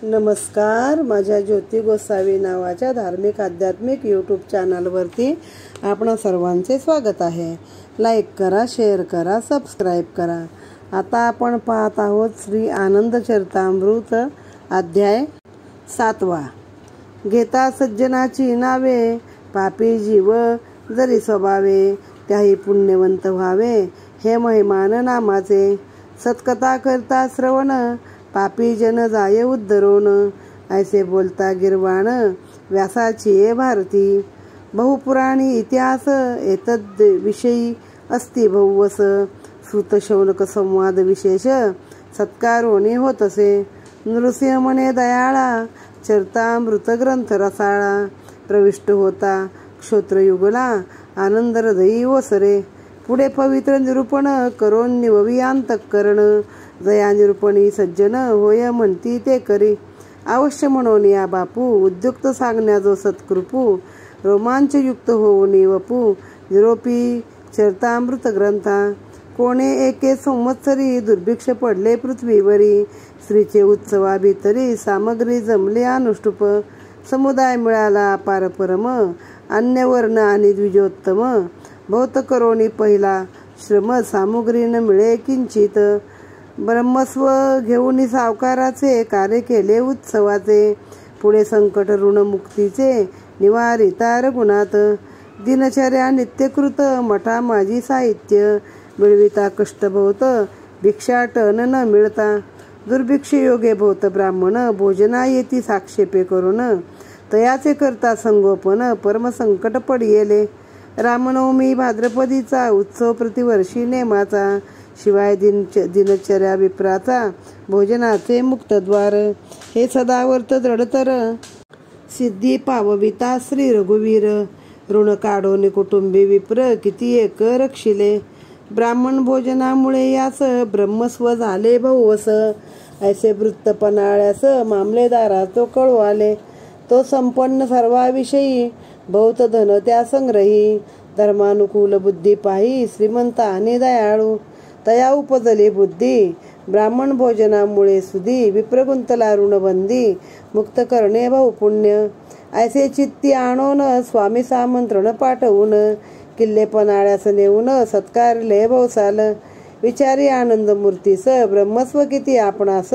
नमस्कार. माझ्या ज्योती गोसावी नावाच्या धार्मिक आध्यात्मिक यूट्यूब चॅनलवरती आपण सर्वांचे स्वागत आहे. लाईक करा, शेअर करा, सबस्क्राईब करा. आता आपण पाहत आहोत श्री आनंद चरितामृत अध्याय 7. घेता सज्जनाची नावे, पापी जीव जरी स्वभावे, त्याही पुण्यवंत व्हावे, हे महिमान नामाचे. सत्कथा करता श्रवण, पापी जन जाय उद्धरोन, ऐसे बोलता गिरवाण व्यासाची ये भारती. बहुपुराणी इतिहास एतद विषयी अस्ति बहुवस, सूत शौनक संवाद विशेष सत्कारोनी होतसे. नृसिंह म्हणे दयाळा, चरितामृत ग्रंथ रसाळा, प्रविष्ट होता क्षोत्रयुगला आनंद हृदयी ओसरे. पुढे पवित्र निरूपण करोन निववी अंतःकरण, जया निरूपणी सज्जन होय म्हणती ते करी. अवश्य म्हणून या बापू, उद्युक्त सांगण्या जो सत्कृपू, रोमांचयुक्त होऊनी वपू, निरोपी चरितामृत ग्रंथा. कोणे एके संवत्सरी दुर्भिक्ष पडले पृथ्वीवरी, स्त्रीचे उत्सवा भीतरी सामग्री जमली अनुष्टुप. समुदाय मिळाला अपार परम, अन्य वर्ण आणि द्विजोत्तम. बहुत करोनी पहिला श्रम, सामुग्री न मिळे किंचित. ब्रह्मस्व घेऊन सावकाराचे, कार्य केले उत्सवाचे. पुढे संकट ऋणमुक्तीचे, निवारिता रघुनाथ. दिनचर्या नित्यकृत, मठा माझी साहित्य. मिळविता कष्ट बहुत, भिक्षाटन न मिळता. दुर्भिक्ष योगे बहुत ब्राह्मण, भोजना येती साक्षेपे करून. तयाचे करता संगोपन, परमसंकट पडियेले. रामनवमी भाद्रपदीचा, उत्सव प्रतिवर्षी नेमाचा. शिवाय दिनचर्या विप्राचा, भोजनाचे मुक्तद्वार. हे सदावर्त दृढतर, सिद्धी पावविता श्री रघुवीर. ऋण काढून कुटुंबी विप्र, किती एक रक्षिले. ब्राह्मण भोजनामुळे यास, ब्रह्मस्व झाले बहुवस. ऐसे वृत्त पन्हाळ्यास, मामलेदारा तो कळू आले. तो संपन्न सर्वाविषयी, बहुत धन त्या संग्रही. धर्मानुकूल बुद्धी पाही, श्रीमंत आणि दयाळू. तया उपजली बुद्धी, ब्राह्मण भोजनामुळे सुधी. विप्रगुंतला ऋणबंदी, मुक्त करणे बहुपुण्य. ऐसे चित्ती आणून, स्वामी सामंत्रण पाठवून. किल्ले पन्हाळ्यास नेऊन, सत्कारले बहुसाल. विचारी आनंद मूर्तीस, ब्रह्मस्व किती आपणास.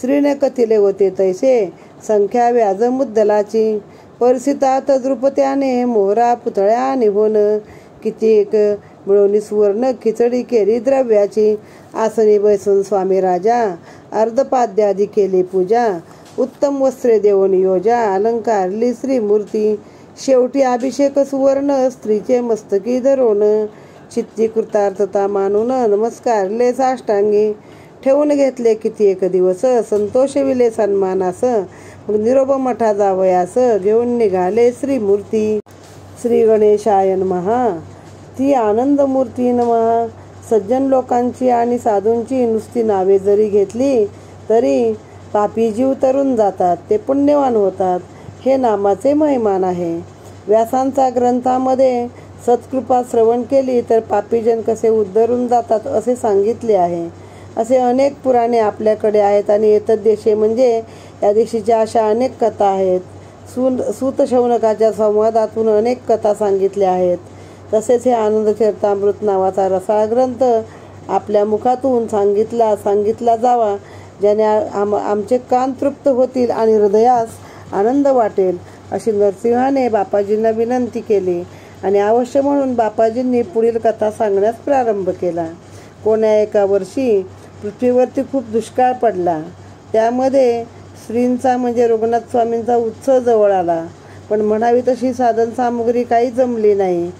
श्रीने कथिले होते तैसे, संख्या व्याज मुद्दलाची. परिसितात द्रुपत्याने, मोहरा पुतळ्या निहोन. किती एक मिळवणी सुवर्ण, खिचडी केली द्रव्याची. आसनी बैसून स्वामी राजा, अर्धपाद्यादी केली पूजा. उत्तम वस्त्रे देऊन योजा, अलंकारली श्रीमूर्ती. शेवटी अभिषेक सुवर्ण, स्त्रीचे मस्तकी धरून. चित्ती कृतार्थता मानून, नमस्कारले साष्टांगी. ठेवून घेतले किती एक दिवस, संतोषविले सन्मानास. मग निरोप मठा जावयास, घेऊन निघाले श्रीमूर्ती. श्री गणेशाय नमः. ती आनंद मूर्ती नमः. सज्जन लोकांची आणि साधूंची नुसती नावे जरी घेतली तरी पापी जीव तरून जातात, ते पुण्यवान होतात. हे नामाचे महिमान आहे. व्यासांचा ग्रंथामध्ये सत्कृपा श्रवण केली तर पापीजन कसे उद्धरून जातात असे सांगितले आहे. असे अनेक पुराणे आपल्याकडे आहेत आणि एतद्देशे म्हणजे या दिवशीच्या अशा अनेक कथा आहेत. सूत शौनकाच्या संवादातून अनेक कथा सांगितल्या आहेत. तसेच हे आनंद चरितामृत नावाचा रसाळ ग्रंथ आपल्या मुखातून सांगितला जावा, ज्याने आमचे कान तृप्त होतील आणि हृदयास आनंद वाटेल, अशी नरसिंहाने बापाजींना विनंती केली. आणि अवश्य म्हणून बापाजींनी पुढील कथा सांगण्यास प्रारंभ केला. कोण्या एका वर्षी पृथ्वीवरती खूप दुष्काळ पडला. त्यामध्ये श्रींचा म्हणजे रघुनाथ स्वामींचा उत्सव जवळ आला. पण म्हणावी तशी साधन सामुग्री काही जमली नाही.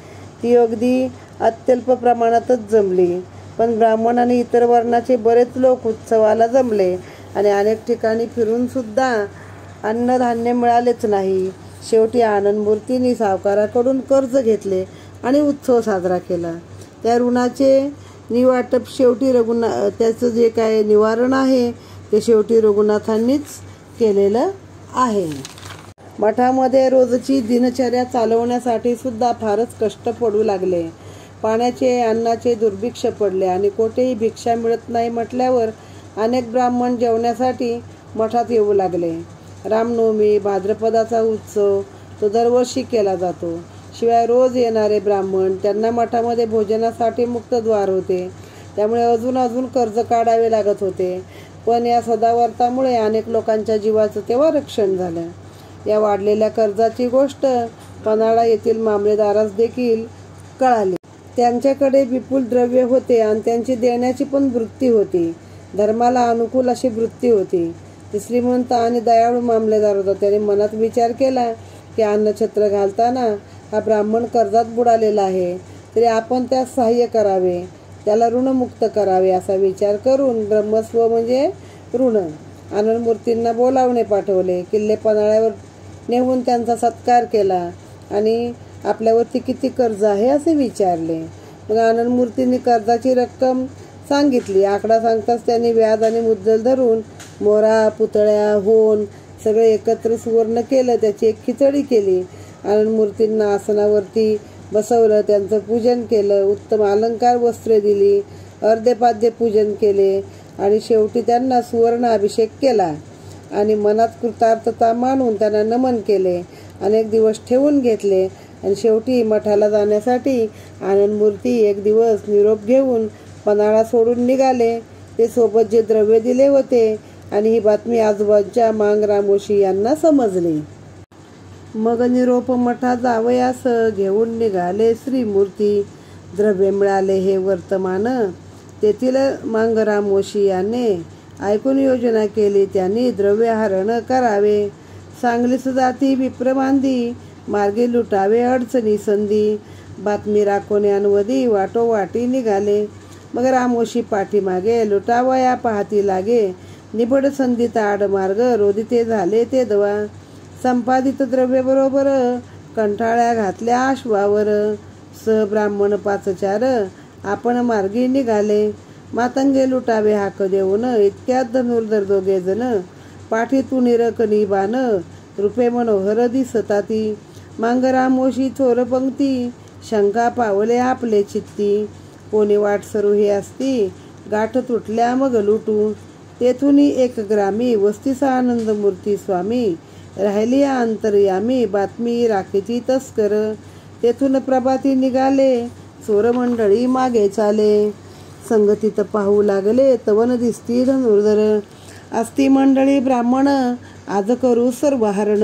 ती अगदी अत्यल्प प्रमाणातच जमली. पण ब्राह्मण आणि इतर वर्णाचे बरेच लोक उत्सवाला जमले आणि अनेक ठिकाणी फिरून सुद्धा अन्नधान्य मिळालेच नाही. शेवटी आनंद मूर्तींनी सावकाराकडून कर्ज घेतले आणि उत्सव साजरा केला. त्या ऋणाचे निवाटप शेवटी त्याचं जे काय निवारण आहे ते शेवटी रघुनाथांनीच केलेलं आहे. मठामध्ये रोजची दिनचर्या चालवण्यासाठी सुद्धा फारच कष्ट पडू लागले. पाण्याचे अन्नाचे दुर्भिक्ष पडले आणि कोठेही भिक्षा मिळत नाही म्हटल्यावर अनेक ब्राह्मण जेवण्यासाठी मठात येऊ लागले. रामनवमी, भाद्रपदाचा उत्सव तो दरवर्षी केला जातो. शिवाय रोज येणारे ब्राह्मण, त्यांना मठामध्ये भोजनासाठी मुक्त द्वार होते. त्यामुळे अजून कर्ज काढावे लागत होते. पण या सदाव्रतामुळे अनेक लोकांच्या जीवाचं तेव्हा रक्षण झालं. या वाढलेल्या कर्जाची गोष्ट पन्हाळा येथील मामलेदारास देखील कळाली. त्यांच्याकडे विपुल द्रव्य होते आणि त्यांची देण्याची पण वृत्ती होती. धर्माला अनुकूल अशी वृत्ती होती. ती श्रीमंत आणि दयाळू मामलेदार होता. त्याने मनात विचार केला की अन्नछत्र घालताना हा ब्राह्मण कर्जात बुडालेला आहे, तरी आपण त्यास सहाय्य करावे, त्याला ऋणमुक्त करावे असा विचार करून ब्रह्मस्व म्हणजे ऋण आनंदमूर्तींना बोलावणे पाठवले. किल्ले पन्हाळ्यावर नेऊन त्यांचा सत्कार केला आणि आपल्यावरती किती कर्ज आहे असे विचारले. मग आनंदमूर्तींनी कर्जाची रक्कम सांगितली. आकडा सांगताच त्यांनी व्याज आणि मुद्दल धरून मोरा, पुतळ्या, होन सगळे एकत्र सुवर्ण केलं. त्याची एक खिचडी केली. आनंदमूर्तींना आसनावरती बसवलं, त्यांचं पूजन केलं, उत्तम अलंकार वस्त्रे दिली, अर्धेपाद्य पूजन केले आणि शेवटी त्यांना सुवर्ण अभिषेक केला आणि मनात कृतार्थता मानून त्यांना नमन केले. अनेक दिवस ठेवून घेतले आणि शेवटी मठाला जाण्यासाठी आनंदमूर्ती एक दिवस निरोप घेऊन पन्हाळा सोडून निघाले. ते सोबत जे द्रव्य दिले होते आणि ही बातमी आजूबाजूच्या मांग रामोशी यांना समजली. मग निरोप मठात जावयास घेऊन निघाले श्रीमूर्ती. द्रव्य मिळाले हे वर्तमान तेथील मांग रामोशी याने ऐकून योजना केली. त्यांनी द्रव्यहरण करावे. सांगलीस जाती विप्रमांदी, मार्गे लुटावे अडचणी संधी. बातमी राखोन्यांवदी वाटोवाटी निघाले. मग रामोशी पाठीमागे लुटावया पाहती लागे. निबड संधीत आडमार्ग रोदिते झाले ते दवा. संपादित द्रव्य बरोबर कंटाळ्या घातल्या आश्वावर. ब्राह्मण पाचचार आपण मार्गी निघाले. मातंगे लुटावे हाक देऊन इतक्यात धनुर्धर दोघे जण. पाठीतून निरकनी बाण रूपे मनोहर दिसताती. मांग रामोशी चोर पंक्ती शंका पावले आपले चित्ती. कोणी वाट सरू हे असती गाठ तुटल्या मग लुटू. तेथून एक ग्रामी वस्तीचा आनंदमूर्ती स्वामी. राहिली अंतर्यामी बातमी राखीची तस्कर. तेथून प्रभाती निघाले चोर मंडळी मागे चाले. संगतीत पाहू लागले तवन दिसती धनुर्धर. असती मंडळी ब्राह्मण आज करू सर्व हरण.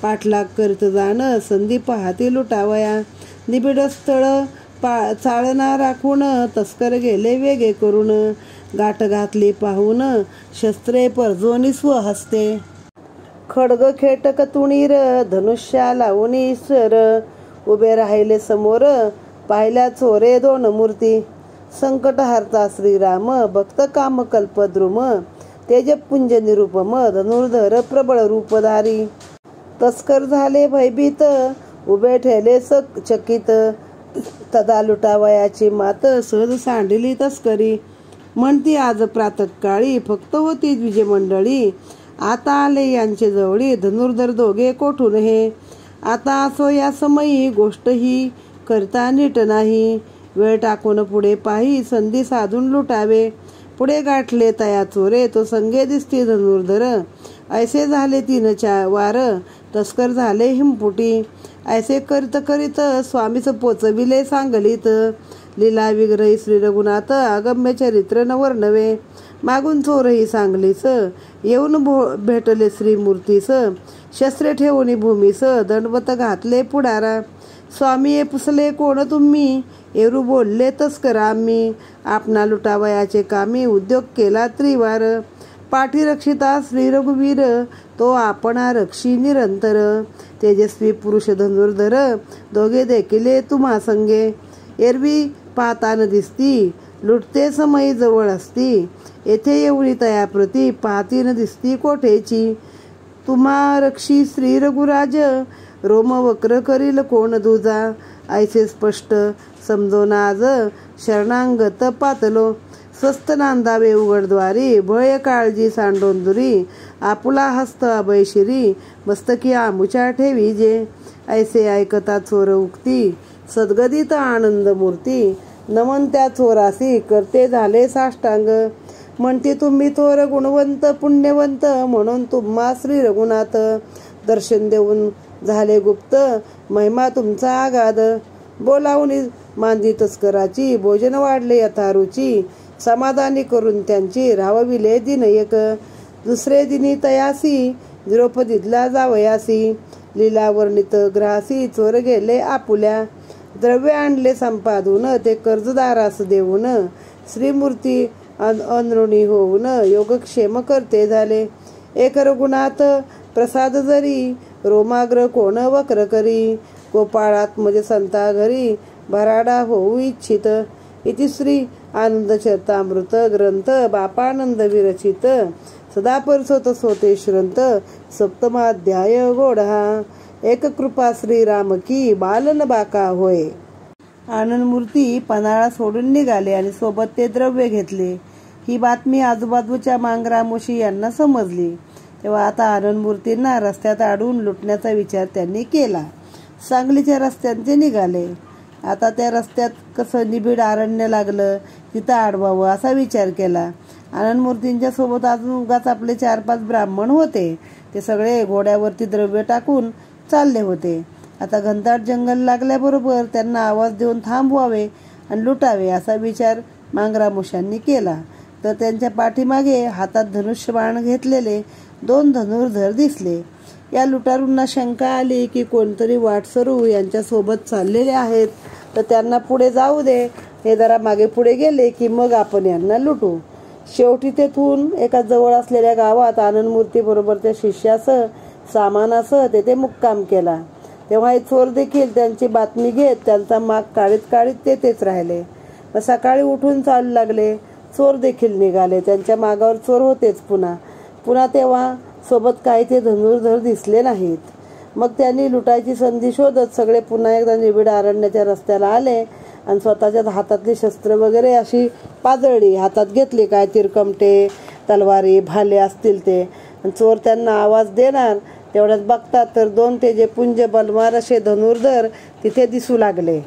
पाठलाग करीत जाण संधी पाहती लुटावया. निबिड स्थळ चाळना राखून तस्कर गेले वेगे करून. गाठ घातली पाहून शस्त्रे परजोनी स्वहस्ते. खड्ग खेटक तुणीर धनुष्या लावून सर. उभे राहिले समोर पाहिल्या चोरे दोन मूर्ती. संकट हरता श्रीराम भक्त काम कल्पद्रुम. तेजपुंज निरुपम धनुर्धर प्रबळ रूपधारी. तस्कर झाले भयभीत उभे ठेले चकित. तदा लुटावयाची मात सहज सांडली तस्करी. म्हणती आज प्रातःकाळी फक्त होती द्विज मंडळी. आता आले यांचे जवळी धनुर्धर दोघे कोठून हे. आता असो या समयी गोष्ट ही करता नीट नाही. वेळ टाकून पुढे पाही संधी साधून लुटावे. पुढे गाठले तया चोरे तो संगे दिसती धनुर्धर. ऐसे झाले 3 वार तस्कर झाले हिमपुटी. ऐसे करीत करीत स्वामीच पोचविले सांगलीत. लीला विग्रही श्री रघुनाथ अगम्य चरित्र नवर्णवे. मागून चोरही सांगलीस येऊन भेटले श्रीमूर्तीस. शस्त्रे ठेवून भूमीस दंडवत घातले पुढारा. स्वामी पुसले कोण तुम्ही एरू बोलले तस्कर आम्ही. आपणा लुटावयाचे कामी उद्योग केला त्रिवार. पाठी रक्षिता श्री रघुवीर तो आपणा रक्षी निरंतर. तेजस्वी पुरुष धनुर्धर दोघे देखिले तुम्हा संगे. एरवी पाहतान दिसती लुटते समयी जवळ असती. येथे एवढी तयाप्रती पाहतीन दिसती कोठेची. तुम्हा रक्षी श्री रघुराज रोम वक्र करील कोण दुजा. ऐसे स्पष्ट समजोना आज शरणांगत पातलो. स्वस्त नांदावे उघडद्वारी भय काळजी सांडोन दुरी. आपुला हस्त अभयशिरी मस्तकी आमुच्या ठेवी जे. ऐसे ऐकता चोर उक्ती सद्गदित आनंदमूर्ती. नमन त्या चोरासी करते झाले साष्टांग. म्हणते तुम्ही थोर गुणवंत पुण्यवंत, म्हणून तुम्हा श्री रघुनाथ दर्शन देऊन झाले गुप्त, महिमा तुमचा आगाध. बोलावून मांदी तस्कराची, भोजन वाढले यथारुची, समाधानी करून त्यांची राहविले दिन एक. दुसरे दिनी तयासी, द्रौपदीला जावयासी, लीला वर्णित ग्रासी, चोर गेले आपुल्या. द्रव्य आणले संपादून, ते कर्जदारास देऊन, श्रीमूर्ती अनृणी होऊन, योगक्षेम करते झाले. एक रघुनाथ प्रसाद जरी, रोमाग्र कोण वक्र करी, गोपाळात्मज संता घरी, भराडा होऊ इच्छित. इति श्री आनंद चरितामृत ग्रंथ बापानंद विरचित, सदा परसोत सोते श्रंत, सप्तमाध्याय गोडहा. एक कृपा श्रीराम की, बालन बाका होय. आनंदमूर्ती पन्हाळा सोडून निघाले आणि सोबत ते द्रव्य घेतले. ही बातमी आजूबाजूच्या मांगरामोशी यांना समजली. तेव्हा आता आनंदमूर्तींना रस्त्यात अडवून लुटण्याचा विचार त्यांनी केला. सांगलीच्या रस्त्याने निघाले. आता त्या रस्त्यात कसं निबिड अरण्य लागलं, तिथं अडवावं असा विचार केला. आनंदमूर्तींच्या सोबत अजून उगाच आपले 4-5 ब्राह्मण होते. ते सगळे घोड्यावरती द्रव्य टाकून चालले होते. आता घनदाट जंगल लागल्याबरोबर त्यांना आवाज देऊन थांबवावे आणि लुटावे असा विचार मांगरामोशांनी केला. तर त्यांच्या पाठीमागे हातात धनुष्यबाण घेतलेले 2 धनुर्धर दिसले. या लुटारूंना शंका आली की कोणतरी वाटसरू यांच्या सोबत चाललेले आहेत, तर त्यांना पुढे जाऊ दे. हे जरा मागे पुढे गेले की मग आपण यांना लुटू. शेवटी तेथून एका जवळ असलेल्या गावात आनंदमूर्ती बरोबरच्या शिष्यासह सामानासह तेथे मुक्काम केला. तेव्हा हे चोर देखील त्यांची बातमी घेत त्यांचा माग काढीत काढीत तेथेच राहिले. मग सकाळी उठून चालू लागले. चोर देखील निघाले. त्यांच्या मागावर चोर होतेच पुन्हा तेव्हा सोबत काही ते धनुर्धर दिसले नाहीत. मग त्यांनी लुटायची संधी शोधत सगळे पुन्हा एकदा निबिड अरण्याच्या रस्त्याला आले आणि स्वतःच्या हातातली शस्त्र वगैरे अशी पाजळली, हातात घेतली, काय तिरकमटे, तलवारी, भाले असतील ते. आणि चोर त्यांना आवाज देणार तेवढ्यात बघतात तर 2 तेजे पुंज बलमार असे धनुर्धर तिथे दिसू लागले.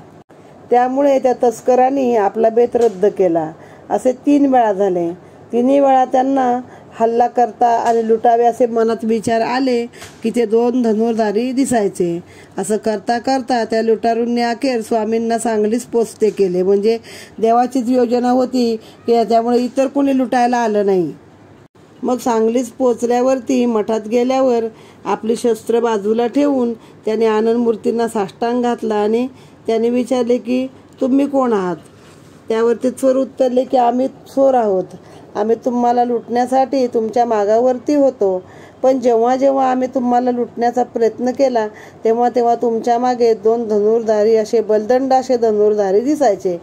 त्यामुळे त्या तस्करांनी आपला बेत रद्द केला. असे 3 वेळा झाले. 3 वेळा त्यांना हल्ला करता आणि लुटावे असे मनात विचार आले की ते 2 धनुर्धारी दिसायचे. असं करता करता त्या लुटारूंनी अखेर स्वामींना सांगलीच पोचते केले. म्हणजे देवाचीच योजना होती की त्यामुळे इतर कोणी लुटायला आलं नाही. मग सांगलीस पोचल्यावरती मठात गेल्यावर आपली शस्त्र बाजूला ठेवून त्याने आनंदमूर्तींना साष्टांग घातला आणि त्याने विचारले की तुम्ही कोण आहात. त्यावरती चोर उत्तरले की आम्ही चोर आहोत. आम्ही तुम्हाला लुटण्यासाठी तुमच्या मागावरती होतो. पण जेव्हा जेव्हा आम्ही तुम्हाला लुटण्याचा प्रयत्न केला तेव्हा तुमच्या मागे 2 धनुर्धारी असे बलदंड असे धनुर्धारी दिसायचे.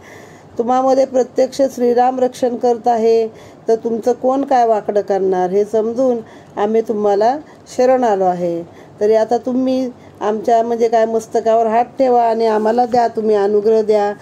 तुम्हामध्ये प्रत्यक्ष श्रीराम रक्षण करत आहे, तर तुमचं कोण काय वाकडं करणार हे समजून आम्ही तुम्हाला शरण आलो आहे. तरी आता तुम्ही आमच्या म्हणजे काय मस्तकावर हात ठेवा आणि आम्हाला द्या, तुम्ही अनुग्रह द्या.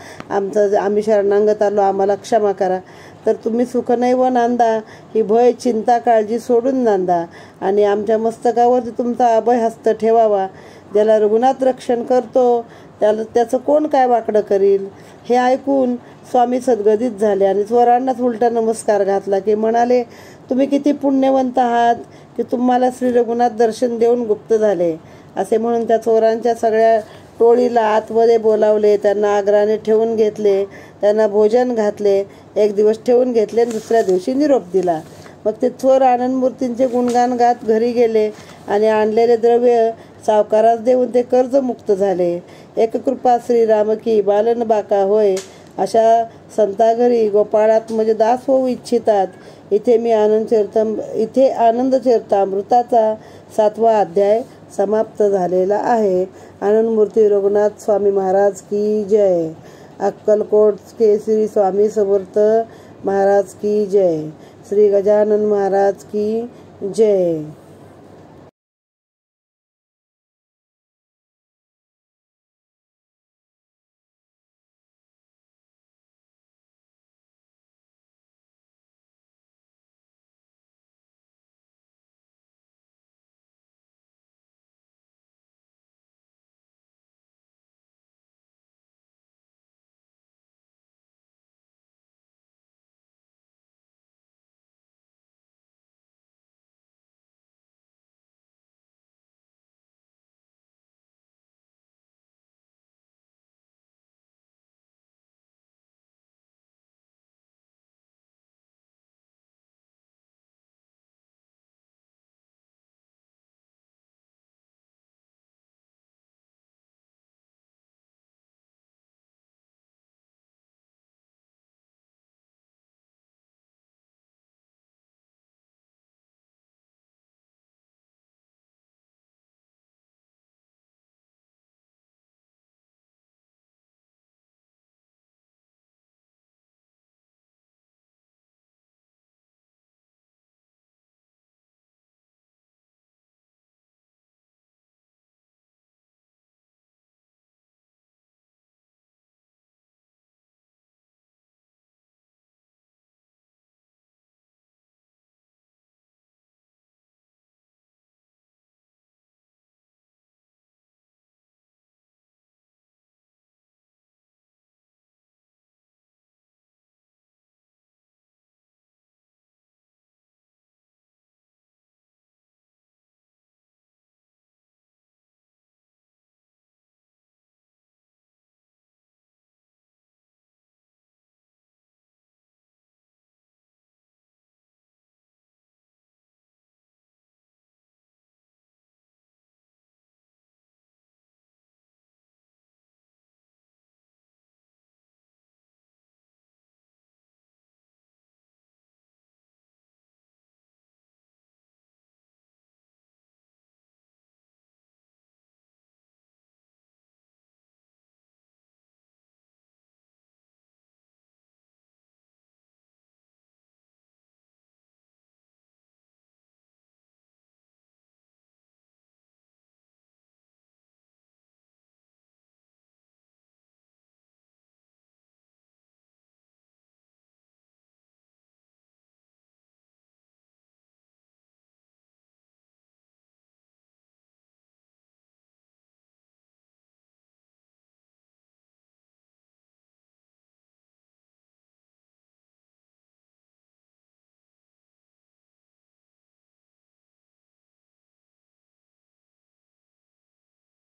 आम्ही शरणागत आलो, आम्हाला क्षमा करा. तर तुम्ही सुखनैव नांदा, ही भय चिंता काळजी सोडून नांदा आणि आमच्या मस्तकावरती तुमचा अभय हस्त ठेवावा. ज्याला रघुनाथ रक्षण करतो त्याचं कोण काय वाकडं करील. हे ऐकून स्वामी सद्गदित झाले आणि चोरांनाच उलटा नमस्कार घातला की म्हणाले, तुम्ही किती पुण्यवंत आहात की तुम्हाला श्री रघुनाथ दर्शन देऊन गुप्त झाले. असे म्हणून त्या चोरांच्या सगळ्या टोळीला आतमध्ये बोलावले. त्यांना आग्रहाने ठेवून घेतले. त्यांना भोजन घातले. 1 दिवस ठेवून घेतले आणि दुसऱ्या दिवशी निरोप दिला. मग ते चोर आनंदमूर्तींचे गुणगान गात घरी गेले आणि आणलेले द्रव्य सावकारास देऊन ते कर्जमुक्त झाले. एक कृपा श्रीराम की, बालन बाका होय. अशा संता घरी गोपाळात म्हणजे दास होऊ इच्छितात. इथे आनंद चरितामृताचा 7वा अध्याय समाप्त झालेला आहे. आनंदमूर्ती रघुनाथ स्वामी महाराज की जय. अक्कलकोट केसरी स्वामी समर्थ महाराज की जय. श्री गजानन महाराज की जय.